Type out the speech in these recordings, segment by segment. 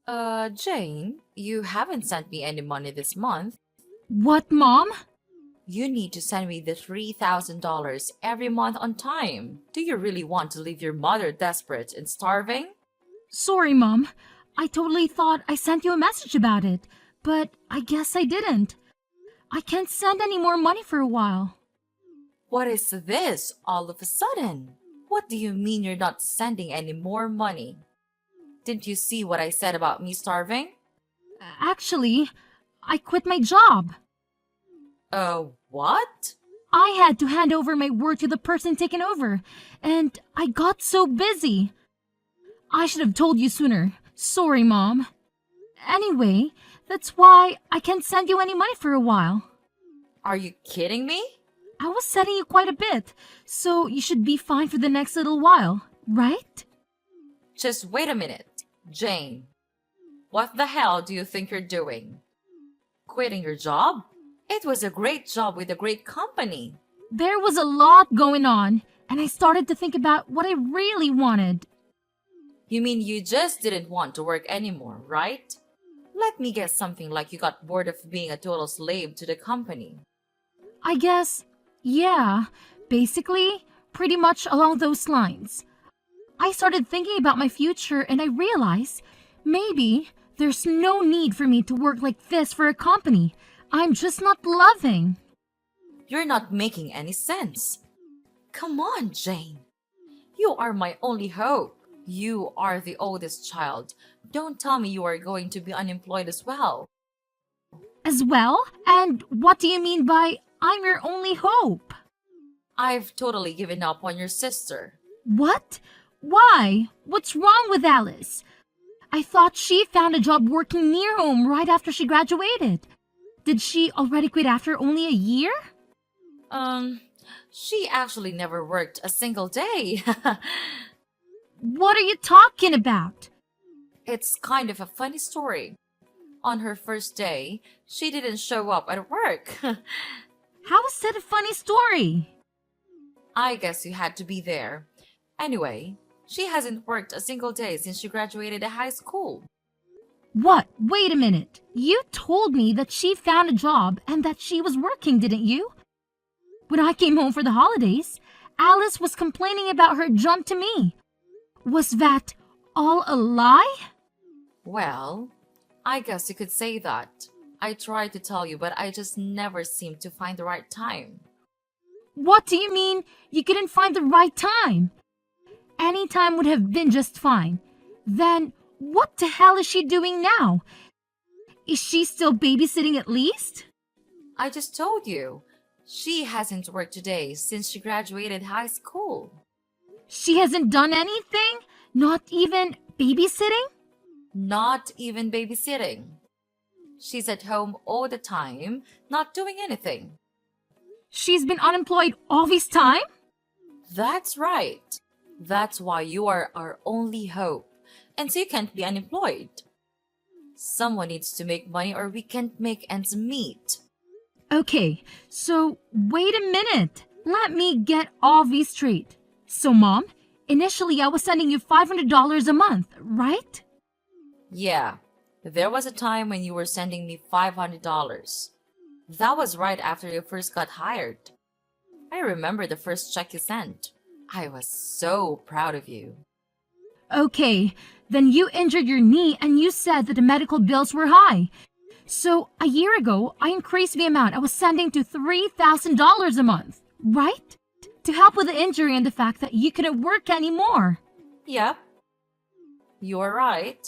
Jane, you haven't sent me any money this month. What, Mom? You need to send me the $3,000 every month on time. Do you really want to leave your mother desperate and starving? Sorry, Mom. I totally thought I sent you a message about it, but I guess I didn't. I can't send any more money for a while. What is this all of a sudden? What do you mean you're not sending any more money? Didn't you see what I said about me starving? Actually, I quit my job. What? I had to hand over my work to the person taking over, and I got so busy. I should have told you sooner. Sorry, Mom. Anyway, that's why I can't send you any money for a while. Are you kidding me? I was sending you quite a bit, so you should be fine for the next little while, right? Just wait a minute, Jane. What the hell do you think you're doing? Quitting your job? It was a great job with a great company. There was a lot going on, and I started to think about what I really wanted. You mean you just didn't want to work anymore, right? Let me guess, something like you got bored of being a total slave to the company. I guess, yeah, basically, pretty much along those lines. I started thinking about my future and I realized maybe there's no need for me to work like this for a company I'm just not loving. You're not making any sense. Come on, Jane. You are my only hope. You are the oldest child. Don't tell me you are going to be unemployed as well. As well? And what do you mean by I'm your only hope? I've totally given up on your sister. What? Why? What's wrong with Alice? I thought she found a job working near home right after she graduated. Did she already quit after only a year? She actually never worked a single day. What are you talking about? It's kind of a funny story. On her first day, she didn't show up at work. How is that a funny story? I guess you had to be there. Anyway, she hasn't worked a single day since she graduated high school. What? Wait a minute. You told me that she found a job and that she was working, didn't you? When I came home for the holidays, Alice was complaining about her jump to me. Was that all a lie? Well, I guess you could say that. I tried to tell you, but I just never seemed to find the right time. What do you mean you couldn't find the right time? Any time would have been just fine. Then what the hell is she doing now? Is she still babysitting at least? I just told you. She hasn't worked today since she graduated high school. She hasn't done anything? Not even babysitting? Not even babysitting. She's at home all the time, not doing anything. She's been unemployed all this time? That's right. That's why you are our only hope. And so you can't be unemployed. Someone needs to make money or we can't make ends meet. Okay, so wait a minute. Let me get all this straight. So, Mom, initially I was sending you $500 a month, right? Yeah, there was a time when you were sending me $500. That was right after you first got hired. I remember the first check you sent. I was so proud of you. Okay, then you injured your knee and you said that the medical bills were high. So, a year ago, I increased the amount I was sending to $3,000 a month, right? To help with the injury and the fact that you couldn't work anymore. Yep, you're right.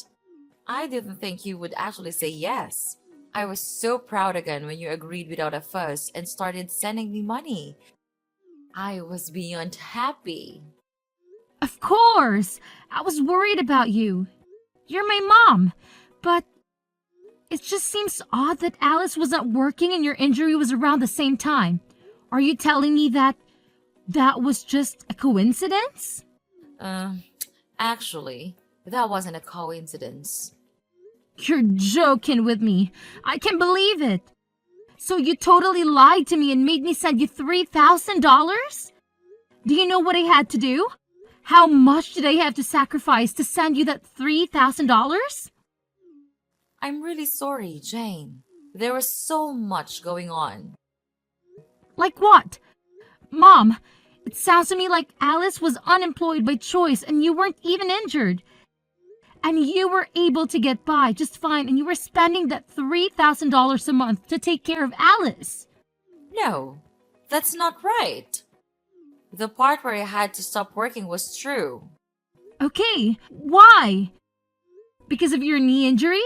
I didn't think you would actually say yes. I was so proud again when you agreed without a fuss and started sending me money. I was beyond happy. Of course! I was worried about you. You're my mom. But it just seems odd that Alice was not working and your injury was around the same time. Are you telling me that was just a coincidence? Actually, that wasn't a coincidence. You're joking with me. I can't believe it. So you totally lied to me and made me send you $3,000? Do you know what I had to do? How much did I have to sacrifice to send you that $3,000? I'm really sorry, Jane. There was so much going on. Like what? Mom, it sounds to me like Alice was unemployed by choice and you weren't even injured. And you were able to get by just fine and you were spending that $3,000 a month to take care of Alice. No, that's not right. The part where I had to stop working was true. Okay, why? Because of your knee injury?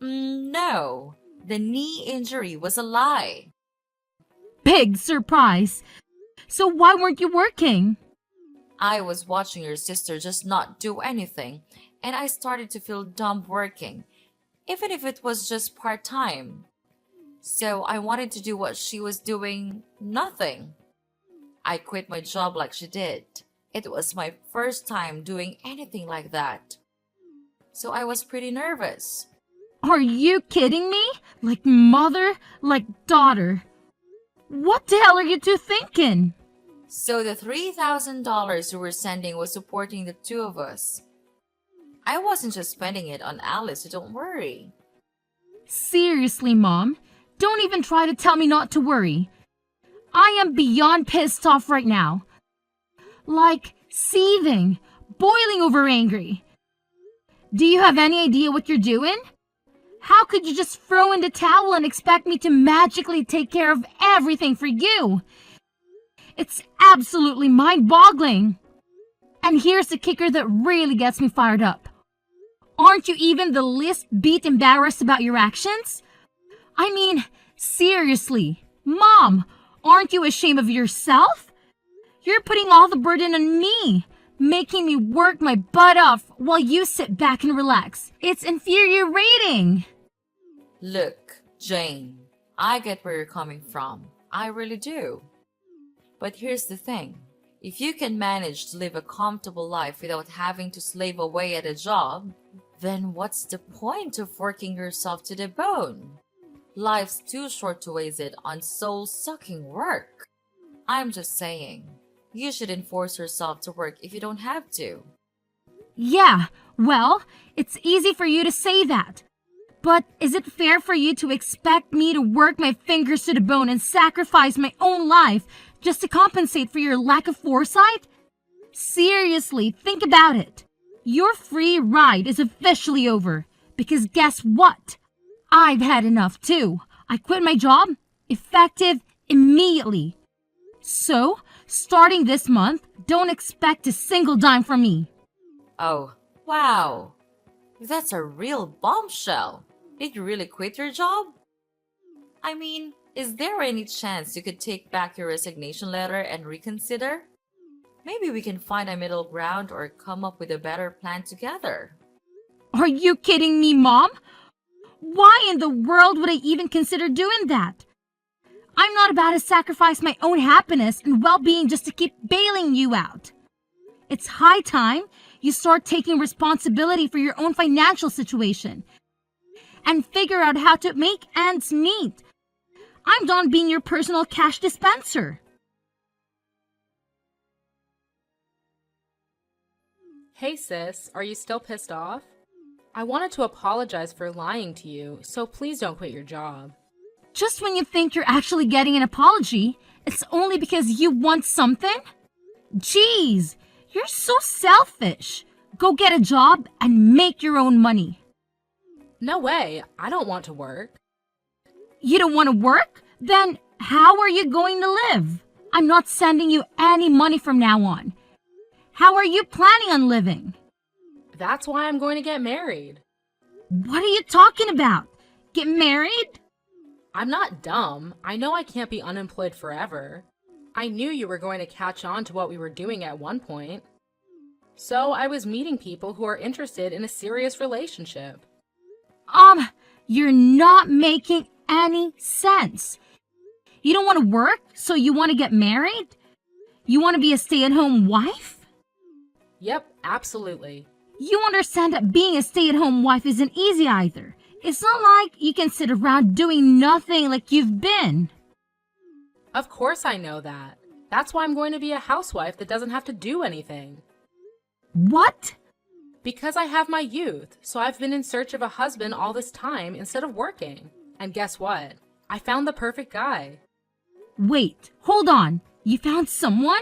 No, the knee injury was a lie. Big surprise. So why weren't you working? I was watching your sister just not do anything, and I started to feel dumb working, even if it was just part-time. So I wanted to do what she was doing, nothing. I quit my job like she did. It was my first time doing anything like that. So I was pretty nervous. Are you kidding me? Like mother, like daughter. What the hell are you two thinking? So the $3,000 you were sending was supporting the two of us. I wasn't just spending it on Alice, so don't worry. Seriously, Mom, don't even try to tell me not to worry. I am beyond pissed off right now. Like seething, boiling over angry. Do you have any idea what you're doing? How could you just throw in the towel and expect me to magically take care of everything for you? It's absolutely mind-boggling. And here's the kicker that really gets me fired up. Aren't you even the least bit embarrassed about your actions? I mean, seriously, Mom, aren't you ashamed of yourself? You're putting all the burden on me, making me work my butt off while you sit back and relax. It's infuriating. Look, Jane, I get where you're coming from. I really do. But here's the thing. If you can manage to live a comfortable life without having to slave away at a job, then what's the point of working yourself to the bone? Life's too short to waste it on soul-sucking work. I'm just saying, you shouldn't force yourself to work if you don't have to. Yeah, well, it's easy for you to say that. But is it fair for you to expect me to work my fingers to the bone and sacrifice my own life just to compensate for your lack of foresight? Seriously, think about it. Your free ride is officially over. Because guess what? I've had enough too. I quit my job, effective immediately. So, starting this month, don't expect a single dime from me. Oh, wow. That's a real bombshell. Did you really quit your job? I mean, is there any chance you could take back your resignation letter and reconsider? Maybe we can find a middle ground or come up with a better plan together. Are you kidding me, Mom? Why in the world would I even consider doing that? I'm not about to sacrifice my own happiness and well-being just to keep bailing you out. It's high time you start taking responsibility for your own financial situation and figure out how to make ends meet. I'm done being your personal cash dispenser. Hey sis, are you still pissed off? I wanted to apologize for lying to you, so please don't quit your job. Just when you think you're actually getting an apology, it's only because you want something? Jeez, you're so selfish. Go get a job and make your own money. No way, I don't want to work. You don't want to work? Then how are you going to live? I'm not sending you any money from now on. How are you planning on living? That's why I'm going to get married. What are you talking about? Get married? I'm not dumb. I know I can't be unemployed forever. I knew you were going to catch on to what we were doing at one point. So I was meeting people who are interested in a serious relationship. You're not making any sense. You don't want to work, so you want to get married? You want to be a stay-at-home wife? Yep, absolutely. You understand that being a stay-at-home wife isn't easy either. It's not like you can sit around doing nothing like you've been. Of course I know that. That's why I'm going to be a housewife that doesn't have to do anything. What? Because I have my youth, so I've been in search of a husband all this time instead of working. And guess what? I found the perfect guy. Wait, hold on. You found someone?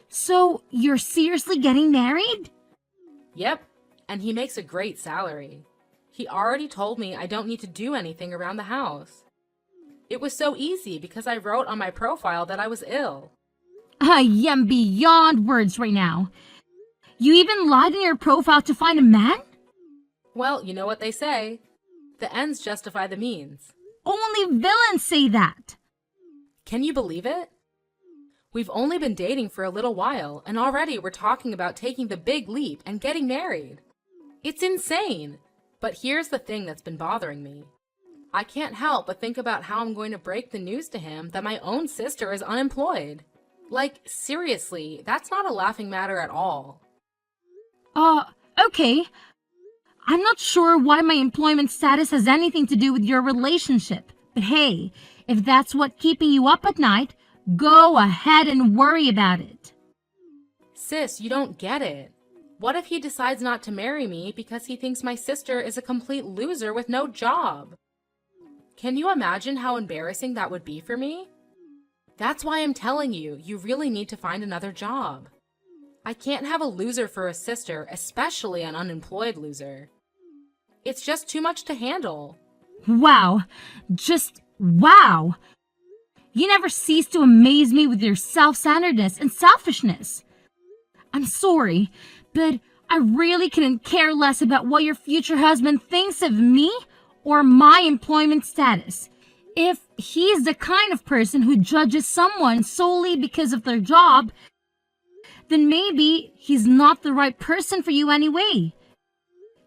So you're seriously getting married? Yep, and he makes a great salary. He already told me I don't need to do anything around the house. It was so easy because I wrote on my profile that I was ill. I am beyond words right now. You even lied in your profile to find a man? Well, you know what they say. The ends justify the means. Only villains say that. Can you believe it? We've only been dating for a little while, and already we're talking about taking the big leap and getting married. It's insane. But here's the thing that's been bothering me. I can't help but think about how I'm going to break the news to him that my own sister is unemployed. Like, seriously, that's not a laughing matter at all. Okay. I'm not sure why my employment status has anything to do with your relationship. But hey, if that's what's keeping you up at night, go ahead and worry about it. Sis, you don't get it. What if he decides not to marry me because he thinks my sister is a complete loser with no job? Can you imagine how embarrassing that would be for me? That's why I'm telling you, you really need to find another job. I can't have a loser for a sister, especially an unemployed loser. It's just too much to handle. Wow. Just wow. You never cease to amaze me with your self-centeredness and selfishness. I'm sorry, but I really couldn't care less about what your future husband thinks of me or my employment status. If he's the kind of person who judges someone solely because of their job, then maybe he's not the right person for you anyway.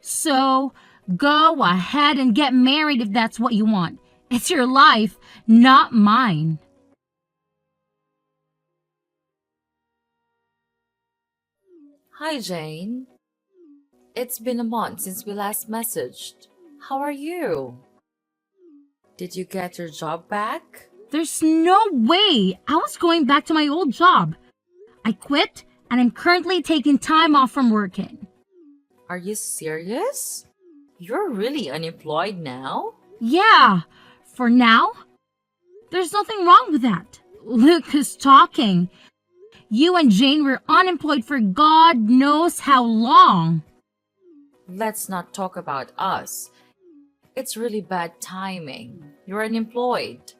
So, go ahead and get married if that's what you want. It's your life, not mine. Hi, Jane. It's been a month since we last messaged. How are you? Did you get your job back? There's no way I was going back to my old job. I quit and I'm currently taking time off from working. Are you serious? You're really unemployed now? Yeah, for now. There's nothing wrong with that. Look who's talking. You and Jane were unemployed for God knows how long. Let's not talk about us. It's really bad timing. You're unemployed.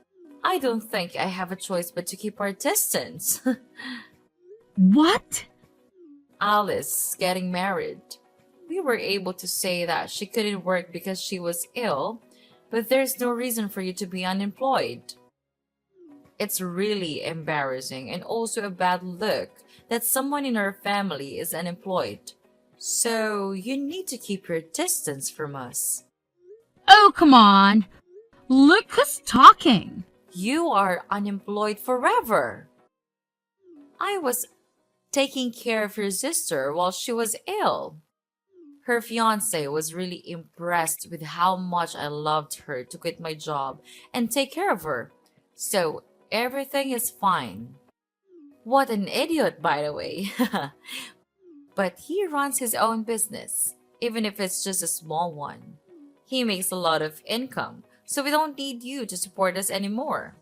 I don't think I have a choice but to keep our distance. What? Alice getting married. We were able to say that she couldn't work because she was ill, but there's no reason for you to be unemployed. It's really embarrassing and also a bad look that someone in our family is unemployed. So you need to keep your distance from us. Oh, come on. Look who's talking. You are unemployed forever. I was taking care of your sister while she was ill. Her fiance was really impressed with how much I loved her to quit my job and take care of her. So everything is fine. What an idiot, by the way. But he runs his own business, even if it's just a small one. He makes a lot of income, so we don't need you to support us anymore.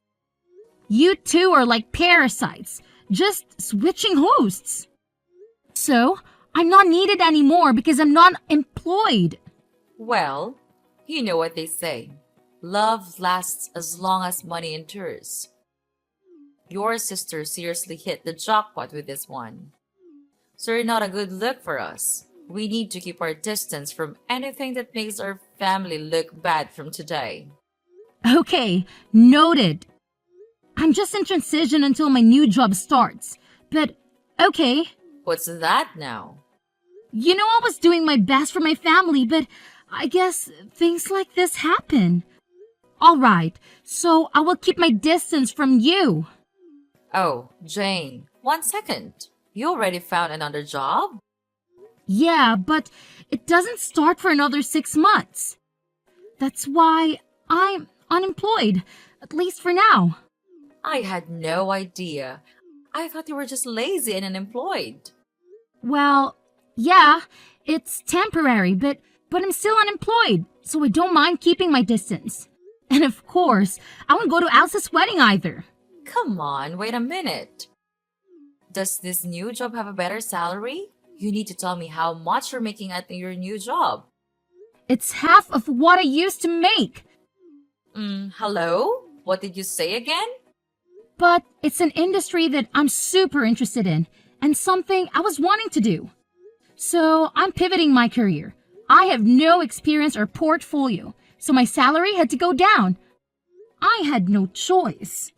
You two are like parasites, just switching hosts. So, I'm not needed anymore because I'm not employed. Well, you know what they say. Love lasts as long as money endures. Your sister seriously hit the jackpot with this one. So you're not a good look for us. We need to keep our distance from anything that makes our family look bad from today. Okay, noted. I'm just in transition until my new job starts. But, okay. What's that now? You know I was doing my best for my family, but I guess things like this happen. Alright, so I will keep my distance from you. Oh, Jane, 1 second. You already found another job? Yeah, but it doesn't start for another 6 months. That's why I'm unemployed, at least for now. I had no idea. I thought you were just lazy and unemployed. Well, yeah, It's temporary, but I'm still unemployed, so I don't mind keeping my distance. And of course, I won't go to Alice's wedding either. Come on, wait a minute. Does this new job have a better salary? You need to tell me how much you're making at your new job. It's half of what I used to make. Hello? What did you say again? But it's an industry that I'm super interested in and something I was wanting to do. So I'm pivoting my career. I have no experience or portfolio, so my salary had to go down. I had no choice.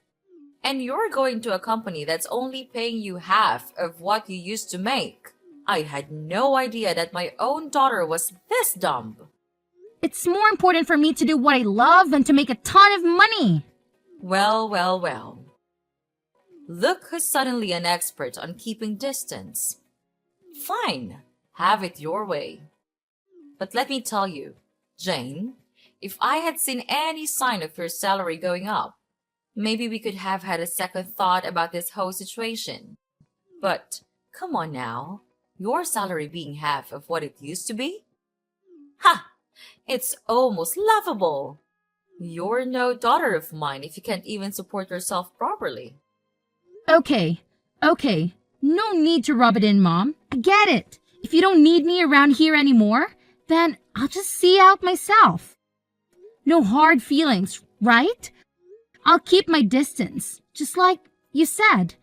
And you're going to a company that's only paying you half of what you used to make. I had no idea that my own daughter was this dumb. It's more important for me to do what I love than to make a ton of money. Well, well, well. Look who's suddenly an expert on keeping distance. Fine, have it your way. But let me tell you, Jane, if I had seen any sign of your salary going up, maybe we could have had a second thought about this whole situation. But come on now, your salary being half of what it used to be? Ha! It's almost laughable. You're no daughter of mine if you can't even support yourself properly. Okay. No need to rub it in, Mom. I get it. If you don't need me around here anymore, then I'll just see out myself. No hard feelings, right? I'll keep my distance, just like you said.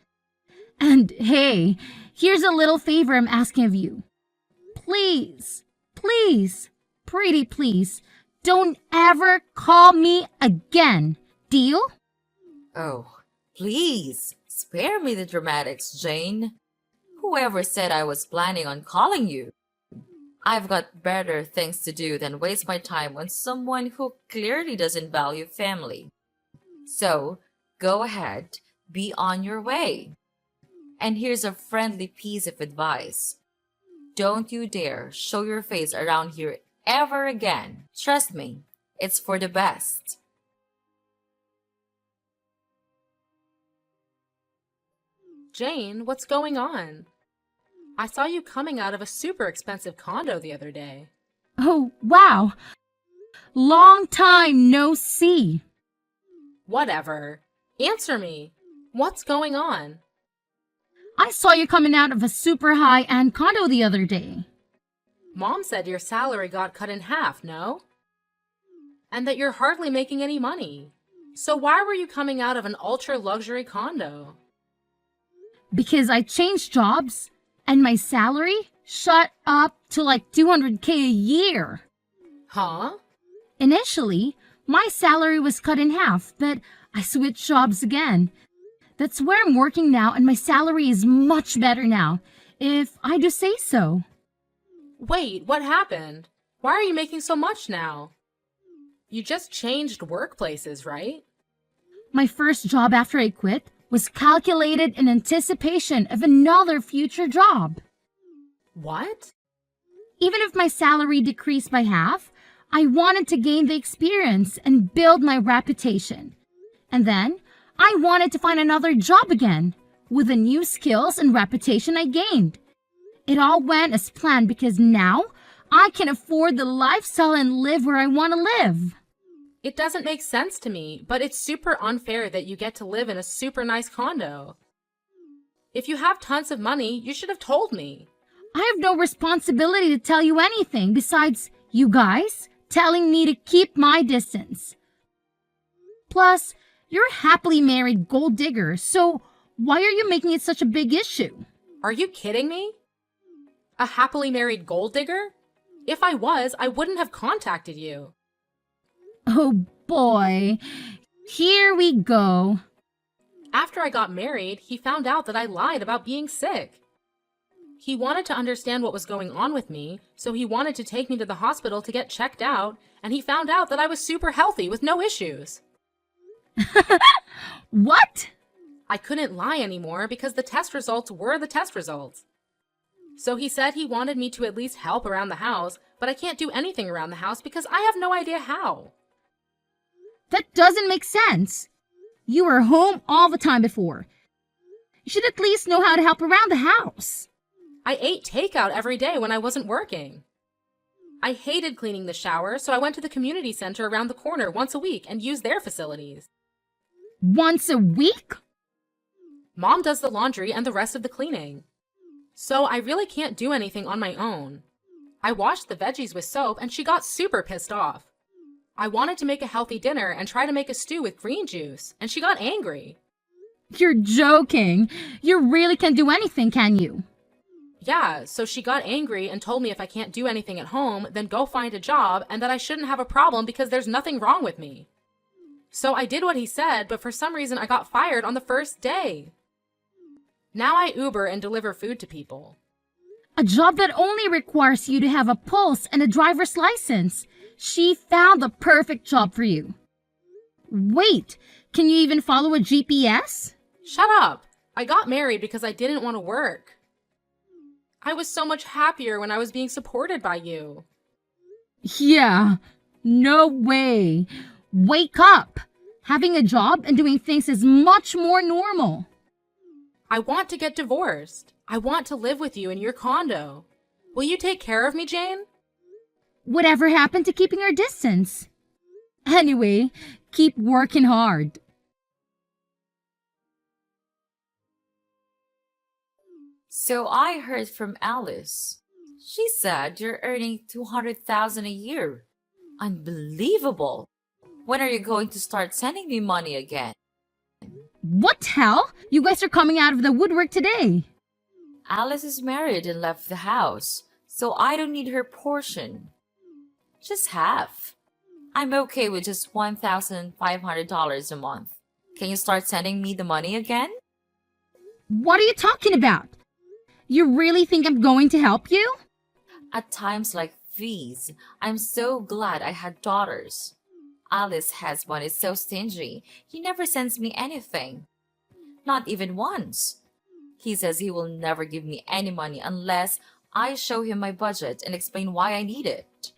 And hey, here's a little favor I'm asking of you. Please, pretty please, don't ever call me again. Deal? Oh, please, spare me the dramatics, Jane. Whoever said I was planning on calling you? I've got better things to do than waste my time on someone who clearly doesn't value family. So, go ahead, be on your way. And here's a friendly piece of advice. Don't you dare show your face around here ever again. Trust me, it's for the best. Jane, what's going on? I saw you coming out of a super expensive condo the other day. Oh, wow. Long time no see. Whatever. Answer me. What's going on? I saw you coming out of a super high-end condo the other day. Mom said your salary got cut in half, no? And that you're hardly making any money. So why were you coming out of an ultra-luxury condo? Because I changed jobs and my salary shot up to like $200K a year. Huh? Initially, my salary was cut in half, but I switched jobs again. That's where I'm working now, and my salary is much better now, if I do say so. Wait, what happened? Why are you making so much now? You just changed workplaces, right? My first job after I quit was calculated in anticipation of another future job. What? Even if my salary decreased by half, I wanted to gain the experience and build my reputation. And then, I wanted to find another job again, with the new skills and reputation I gained. It all went as planned because now, I can afford the lifestyle and live where I want to live. It doesn't make sense to me, but it's super unfair that you get to live in a super nice condo. If you have tons of money, you should have told me. I have no responsibility to tell you anything besides you guys telling me to keep my distance. Plus, you're a happily married gold digger, so why are you making it such a big issue? Are you kidding me? A happily married gold digger? If I was, I wouldn't have contacted you. Oh boy, here we go. After I got married, he found out that I lied about being sick. He wanted to understand what was going on with me, so he wanted to take me to the hospital to get checked out, and he found out that I was super healthy with no issues. What? I couldn't lie anymore because the test results were the test results. So he said he wanted me to at least help around the house, but I can't do anything around the house because I have no idea how. That doesn't make sense. You were home all the time before. You should at least know how to help around the house. I ate takeout every day when I wasn't working. I hated cleaning the shower, so I went to the community center around the corner once a week and used their facilities. Once a week? Mom does the laundry and the rest of the cleaning. So I really can't do anything on my own. I washed the veggies with soap and she got super pissed off. I wanted to make a healthy dinner and try to make a stew with green juice, and she got angry. You're joking. You really can't do anything, can you? Yeah, so she got angry and told me if I can't do anything at home, then go find a job and that I shouldn't have a problem because there's nothing wrong with me. So I did what he said, but for some reason I got fired on the first day. Now I Uber and deliver food to people. A job that only requires you to have a pulse and a driver's license. She found the perfect job for you. Wait, can you even follow a GPS? Shut up! I got married because I didn't want to work. I was so much happier when I was being supported by you. Yeah, no way. Wake up. Having a job and doing things is much more normal. I want to get divorced. I want to live with you in your condo. Will you take care of me, Jane? Whatever happened to keeping our distance? Anyway, keep working hard. So I heard from Alice. She said you're earning 200,000 a year. Unbelievable. When are you going to start sending me money again? What hell? You guys are coming out of the woodwork today. Alice is married and left the house, so I don't need her portion. Just half. I'm okay with just $1,500 a month. Can you start sending me the money again? What are you talking about? You really think I'm going to help you? At times like these, I'm so glad I had daughters. Alice's husband is so stingy, he never sends me anything. Not even once. He says he will never give me any money unless I show him my budget and explain why I need it.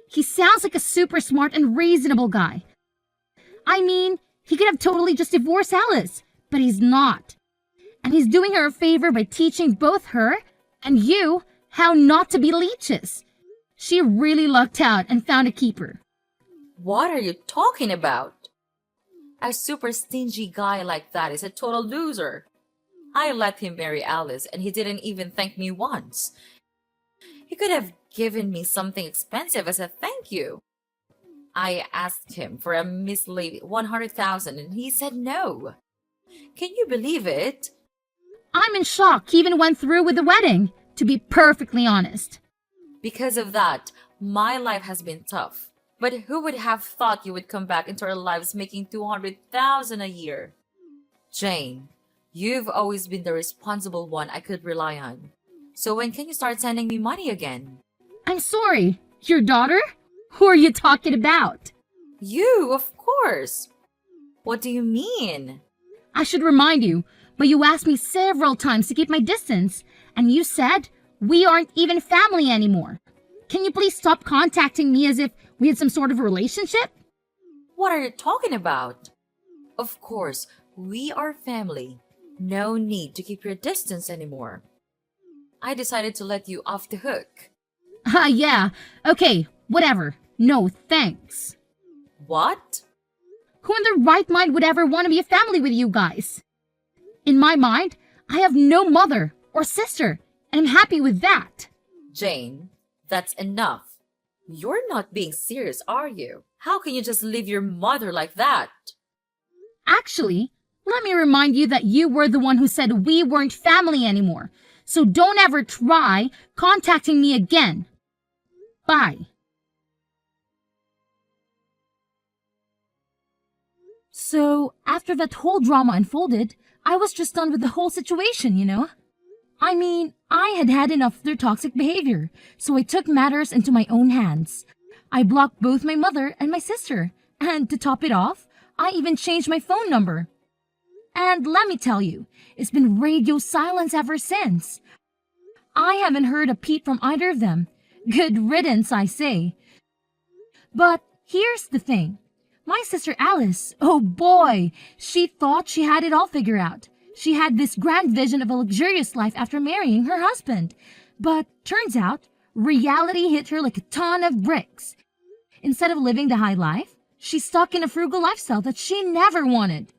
He sounds like a super smart and reasonable guy. I mean, he could have totally just divorced Alice, but he's not. And he's doing her a favor by teaching both her and you how not to be leeches. She really lucked out and found a keeper. What are you talking about? A super stingy guy like that is a total loser. I let him marry Alice and he didn't even thank me once. He could have given me something expensive as a thank you. I asked him for a measly 100,000 and he said no. Can you believe it? I'm in shock he even went through with the wedding, to be perfectly honest. Because of that, my life has been tough. But who would have thought you would come back into our lives making 200,000 a year? Jane, you've always been the responsible one I could rely on. So when can you start sending me money again? I'm sorry, your daughter? Who are you talking about? You, of course. What do you mean? I should remind you, but you asked me several times to keep my distance, and you said we aren't even family anymore. Can you please stop contacting me as if we had some sort of relationship? What are you talking about? Of course, we are family. No need to keep your distance anymore. I decided to let you off the hook. Yeah. Okay, whatever. No, thanks. What? Who in their right mind would ever want to be a family with you guys? In my mind, I have no mother or sister, and I'm happy with that. Jane, that's enough. You're not being serious, are you? How can you just leave your mother like that? Actually, let me remind you that you were the one who said we weren't family anymore. So don't ever try contacting me again. Bye. So, after that whole drama unfolded, I was just done with the whole situation, you know? I mean, I had had enough of their toxic behavior, so I took matters into my own hands. I blocked both my mother and my sister, and to top it off, I even changed my phone number. And let me tell you, it's been radio silence ever since. I haven't heard a peep from either of them. Good riddance, I say. But here's the thing. My sister Alice, oh boy, she thought she had it all figured out. She had this grand vision of a luxurious life after marrying her husband. But turns out, reality hit her like a ton of bricks. Instead of living the high life, she's stuck in a frugal lifestyle that she never wanted.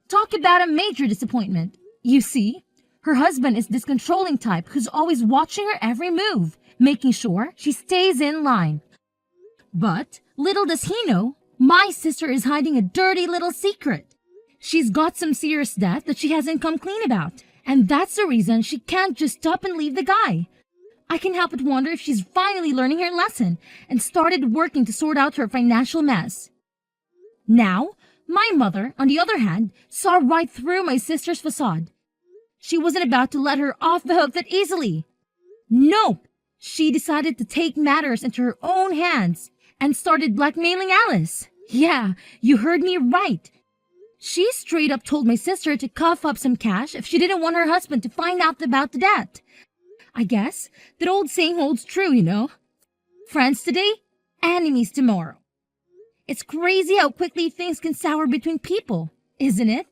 Talk about a major disappointment. You see, her husband is this controlling type who's always watching her every move, making sure she stays in line. But little does he know, my sister is hiding a dirty little secret. She's got some serious debt that she hasn't come clean about, and that's the reason she can't just stop and leave the guy. I can help but wonder if she's finally learning her lesson and started working to sort out her financial mess. Now, my mother, on the other hand, saw right through my sister's facade. She wasn't about to let her off the hook that easily. Nope. She decided to take matters into her own hands and started blackmailing Alice. Yeah, you heard me right. She straight up told my sister to cough up some cash if she didn't want her husband to find out about the debt. I guess that old saying holds true, you know. Friends today, enemies tomorrow. It's crazy how quickly things can sour between people, isn't it?